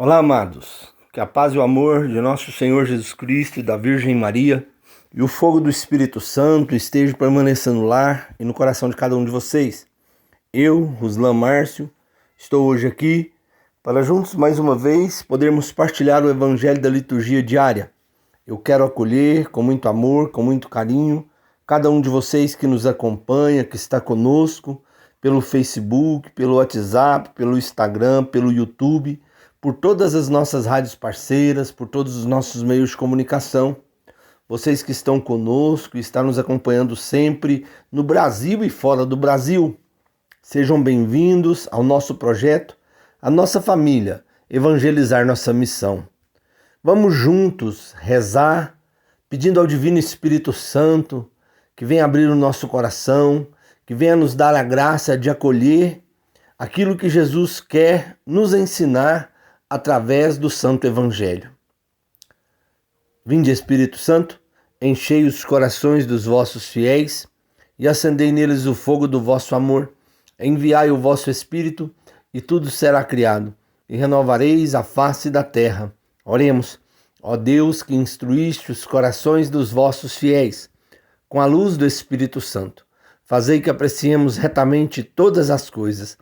Olá, amados. Que a paz e o amor de nosso Senhor Jesus Cristo e da Virgem Maria e o fogo do Espírito Santo esteja permanecendo no lar e no coração de cada um de vocês. Eu, Ruslan Márcio, estou hoje aqui para juntos mais uma vez podermos partilhar o Evangelho da liturgia diária. Eu quero acolher com muito amor, com muito carinho, cada um de vocês que nos acompanha, que está conosco pelo Facebook, pelo WhatsApp, pelo Instagram, pelo YouTube, por todas as nossas rádios parceiras, por todos os nossos meios de comunicação. Vocês que estão conosco e estão nos acompanhando sempre no Brasil e fora do Brasil. Sejam bem-vindos ao nosso projeto, à nossa família, evangelizar nossa missão. Vamos juntos rezar, pedindo ao Divino Espírito Santo que venha abrir o nosso coração, que venha nos dar a graça de acolher aquilo que Jesus quer nos ensinar através do Santo Evangelho. Vinde, Espírito Santo, enchei os corações dos vossos fiéis e acendei neles o fogo do vosso amor. Enviai o vosso Espírito e tudo será criado, e renovareis a face da terra. Oremos. Ó Deus, que instruíste os corações dos vossos fiéis com a luz do Espírito Santo, fazei que apreciemos retamente todas as coisas,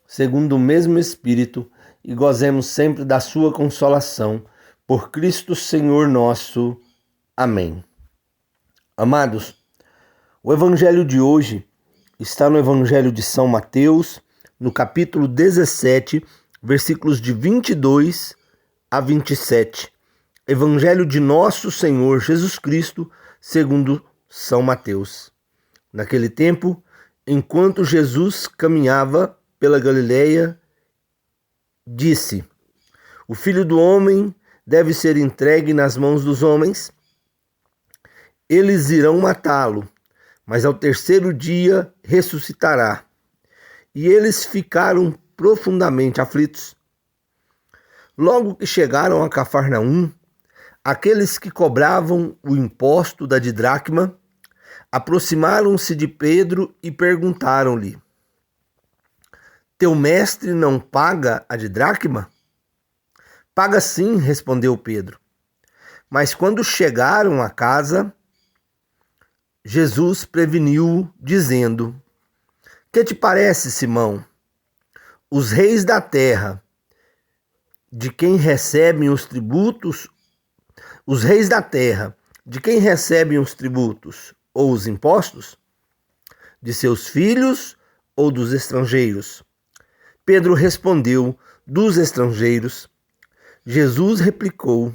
segundo o mesmo Espírito, e gozemos sempre da sua consolação. Por Cristo Senhor nosso. Amém. Amados, o Evangelho de hoje está no Evangelho de São Mateus, no capítulo 17, versículos de 22 a 27. Evangelho de nosso Senhor Jesus Cristo, segundo São Mateus. Naquele tempo, enquanto Jesus caminhava pela Galileia, disse: O Filho do Homem deve ser entregue nas mãos dos homens. Eles irão matá-lo, mas ao terceiro dia ressuscitará. E eles ficaram profundamente aflitos. Logo que chegaram a Cafarnaum, aqueles que cobravam o imposto da didracma aproximaram-se de Pedro e perguntaram-lhe: Teu mestre não paga a didracma? Paga sim, respondeu Pedro. Mas quando chegaram à casa, Jesus preveniu-o, dizendo: Que te parece, Simão? Os reis da terra, de quem recebem os tributos, ou os impostos? De seus filhos ou dos estrangeiros? Pedro respondeu: Dos estrangeiros. Jesus replicou: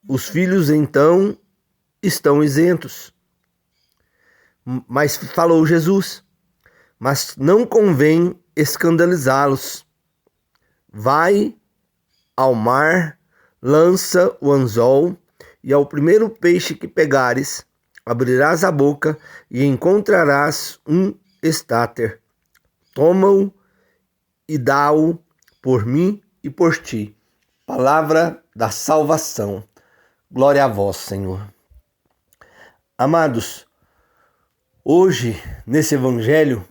Os filhos então estão isentos. Mas falou Jesus: Mas não convém escandalizá-los. Vai ao mar, lança o anzol, e ao primeiro peixe que pegares, abrirás a boca e encontrarás um estáter. Toma-o e dá-o por mim e por ti. Palavra da salvação. Glória a vós, Senhor. Amados, hoje, nesse Evangelho,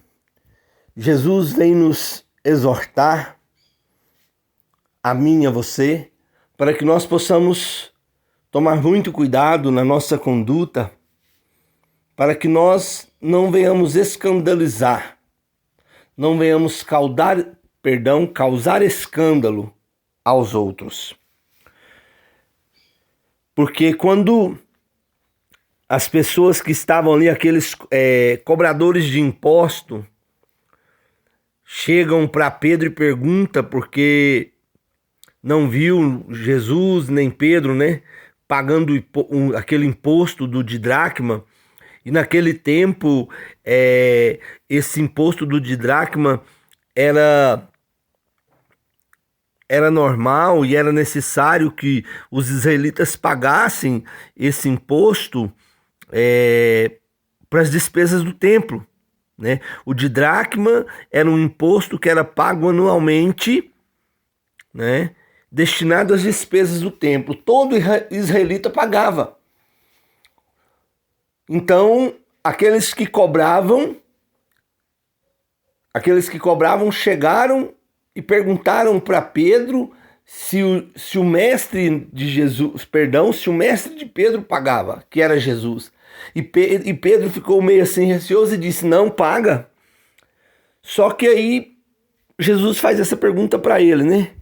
Jesus vem nos exortar, a mim e a você, para que nós possamos tomar muito cuidado na nossa conduta, para que nós não venhamos escandalizar, não venhamos causar escândalo aos outros. Porque quando as pessoas que estavam ali, aqueles cobradores de imposto, chegam para Pedro e perguntam porque não viu Jesus nem Pedro, pagando aquele imposto do didracma. E naquele tempo, esse imposto do didracma era normal e era necessário que os israelitas pagassem esse imposto para as despesas do templo, O didracma era um imposto que era pago anualmente, destinado às despesas do templo. Todo israelita pagava. Então, aqueles que cobravam chegaram e perguntaram para Pedro se o mestre de Jesus, perdão, se o mestre de Pedro pagava, que era Jesus, e Pedro ficou meio assim receoso e disse, não, paga. Só que aí Jesus faz essa pergunta para ele, né?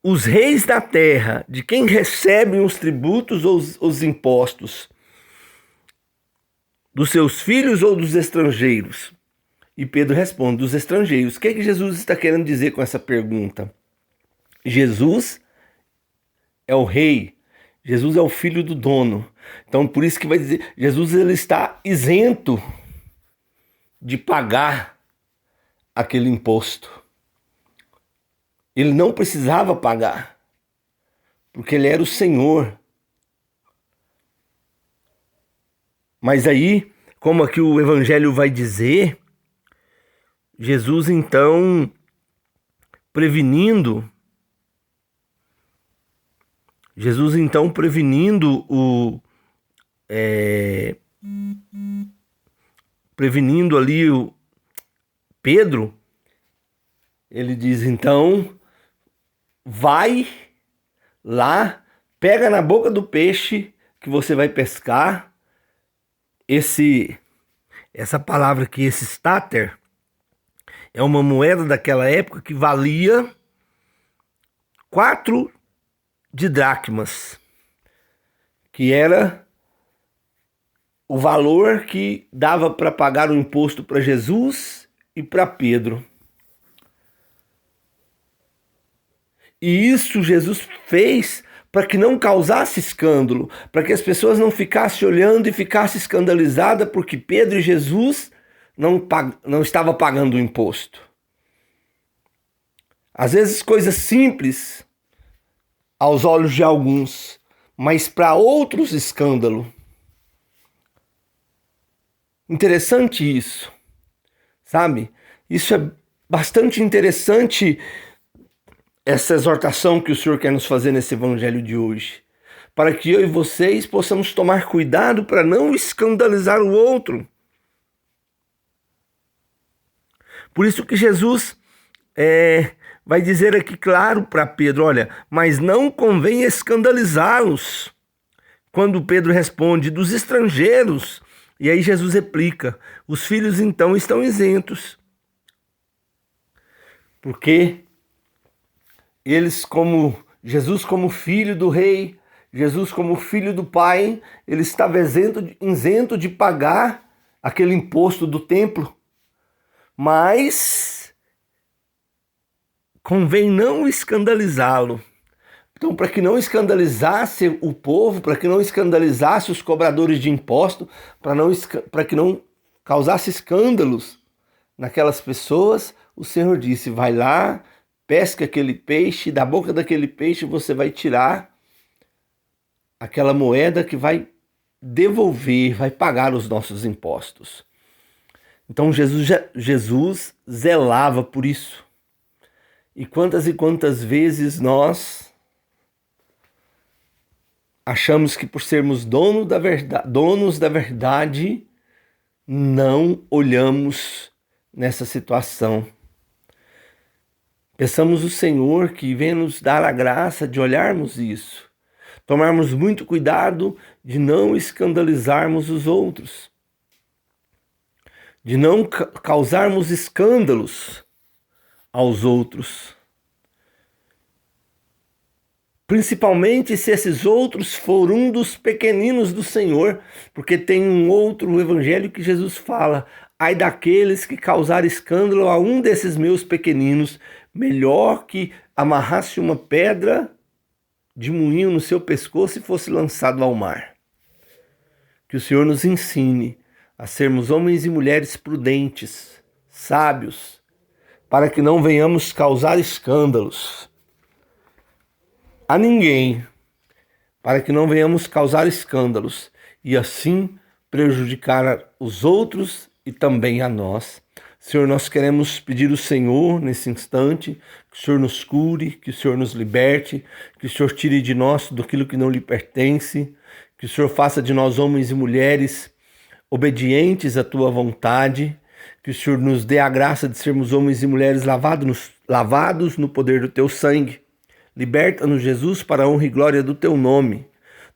Os reis da terra, de quem recebem os tributos ou os impostos? Dos seus filhos ou dos estrangeiros? E Pedro responde, dos estrangeiros. O que é que Jesus está querendo dizer com essa pergunta? Jesus é o rei, Jesus é o filho do dono. Então por isso que vai dizer, Jesus ele está isento de pagar aquele imposto. Ele não precisava pagar, porque ele era o Senhor. Mas aí, como aqui o Evangelho vai dizer, Jesus então prevenindo prevenindo ali o Pedro, ele diz então, vai lá, pega na boca do peixe que você vai pescar. Essa palavra aqui, esse stater, é uma moeda daquela época que valia 4 dracmas, que era o valor que dava para pagar o imposto para Jesus e para Pedro. E isso Jesus fez para que não causasse escândalo, para que as pessoas não ficassem olhando e ficassem escandalizadas porque Pedro e Jesus não estavam pagando o imposto. Às vezes coisas simples aos olhos de alguns, mas para outros escândalo. Interessante isso, sabe? Isso é bastante interessante, essa exortação que o Senhor quer nos fazer nesse evangelho de hoje, para que eu e vocês possamos tomar cuidado para não escandalizar o outro. Por isso que Jesus vai dizer aqui claro para Pedro, olha, mas não convém escandalizá-los. Quando Pedro responde, dos estrangeiros, e aí Jesus replica, os filhos então estão isentos, porque eles, como Jesus como filho do rei, Jesus como filho do pai, ele estava isento de pagar aquele imposto do templo. Mas convém não escandalizá-lo. Então, para que não escandalizasse o povo, para que não escandalizasse os cobradores de imposto, para que não causasse escândalos naquelas pessoas, o Senhor disse, vai lá, pesca aquele peixe, da boca daquele peixe você vai tirar aquela moeda que vai devolver, vai pagar os nossos impostos. Então Jesus zelava por isso. E quantas vezes nós achamos que por sermos donos da verdade, não olhamos nessa situação. Peçamos o Senhor que venha nos dar a graça de olharmos isso, tomarmos muito cuidado de não escandalizarmos os outros, de não causarmos escândalos aos outros. Principalmente se esses outros for um dos pequeninos do Senhor, porque tem um outro evangelho que Jesus fala, ai daqueles que causarem escândalo a um desses meus pequeninos, melhor que amarrasse uma pedra de moinho no seu pescoço e fosse lançado ao mar. Que o Senhor nos ensine a sermos homens e mulheres prudentes, sábios, para que não venhamos causar escândalos a ninguém, para que não venhamos causar escândalos e assim prejudicar os outros e também a nós. Senhor, nós queremos pedir ao Senhor nesse instante que o Senhor nos cure, que o Senhor nos liberte, que o Senhor tire de nós tudo aquilo que não lhe pertence, que o Senhor faça de nós homens e mulheres obedientes à tua vontade, que o Senhor nos dê a graça de sermos homens e mulheres lavados no poder do teu sangue, Liberta-nos, Jesus, para a honra e glória do teu nome.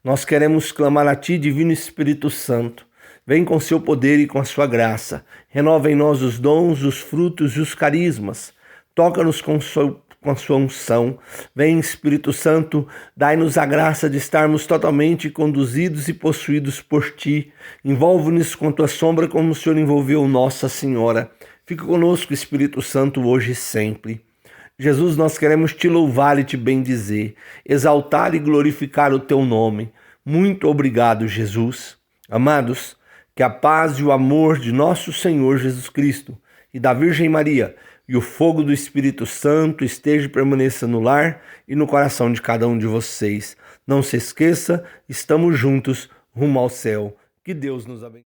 Nós queremos clamar a ti, Divino Espírito Santo. Vem com seu poder e com a sua graça. Renova em nós os dons, os frutos e os carismas. Toca-nos com a sua unção. Vem, Espírito Santo, dai-nos a graça de estarmos totalmente conduzidos e possuídos por ti. Envolve-nos com tua sombra como o Senhor envolveu Nossa Senhora. Fica conosco, Espírito Santo, hoje e sempre. Jesus, nós queremos te louvar e te bendizer, exaltar e glorificar o teu nome. Muito obrigado, Jesus. Amados, que a paz e o amor de nosso Senhor Jesus Cristo e da Virgem Maria e o fogo do Espírito Santo esteja e permaneça no lar e no coração de cada um de vocês. Não se esqueça, estamos juntos rumo ao céu. Que Deus nos abençoe.